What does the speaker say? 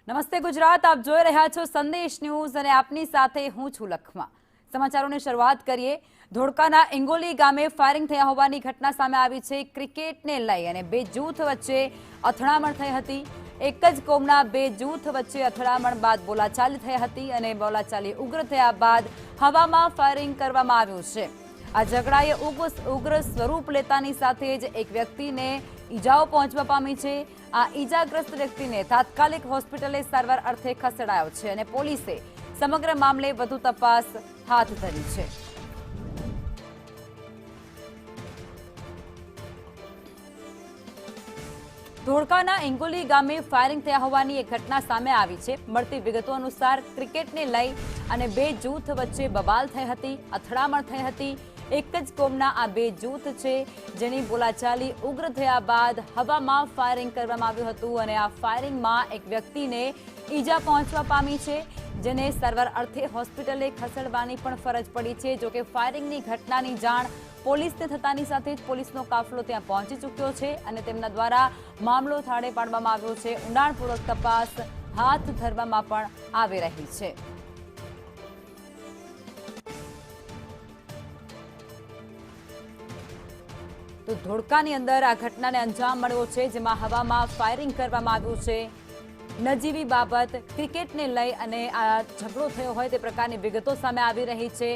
નમસ્તે ગુજરાત, આપ જોઈ રહ્યા છો સંદેશ ન્યૂઝ અને આપની સાથે હું છું લખમા। સમાચારોની શરૂઆત કરીએ। ધોળકાના ઇંગોલી ગામે ફાયરિંગ થયા હોવાની ઘટના સામે આવી છે। ક્રિકેટને લઈ અને બે જૂથ વચ્ચે અથડામણ થઈ હતી। એક જ કોમના બે જૂથ વચ્ચે અથડામણ બાદ બોલાચાલી થઈ હતી અને બોલાચાલી ઉગ્ર થયા બાદ હવામાં ફાયરિંગ કરવામાં આવ્યું છે। આ ઝઘડાએ ઉગ્ર સ્વરૂપ લેતાની સાથે જ એક વ્યક્તિને ઈજાઓ પહોંચવા પામી છે। આ ઈજાગ્રસ્ત વ્યક્તિને તાત્કાલિક હોસ્પિટલે સારવાર અર્થે ખસેડાયો છે અને પોલીસે સમગ્ર મામલે વધુ તપાસ હાથ ધરી છે। ધોળકાના ઇંગોલી ગામે ફાયરિંગ થયા હોવાની એક ઘટના સામે આવી છે। મળતી વિગતો અનુસાર ક્રિકેટને લઈ અને બે જૂથ વચ્ચે બબાલ થઈ હતી, અથડામણ થઈ હતી। એક જ કોમના આ બે જૂથ છે જેની બોલાચાલી ઉગ્ર થયા બાદ હવામાં ફાયરિંગ કરવામાં આવ્યું હતું અને આ ફાયરિંગમાં એક વ્યક્તિને ઈજા પહોંચવા પામી છે, જેને સારવાર અર્થે હોસ્પિટલે ખસેડવાની પણ ફરજ પડી છે। જોકે ફાયરિંગની ઘટનાની જાણ પોલીસને થતાની સાથે જ પોલીસનો કાફલો ત્યાં પહોંચી ચૂક્યો છે અને તેમના દ્વારા મામલો થાળે પાડવામાં આવ્યો છે। ઊંડાણપૂર્વક તપાસ હાથ ધરવામાં પણ આવી રહી છે। તો ધોળકાની અંદર આ ઘટનાને અંજામ મળ્યો છે, જેમાં હવામાં ફાયરિંગ કરવામાં આવ્યું છે। નજીવી બાબત ક્રિકેટને લઈ અને આ ઝઘડો થયો હોય તે પ્રકારની વિગતો સામે આવી રહી છે।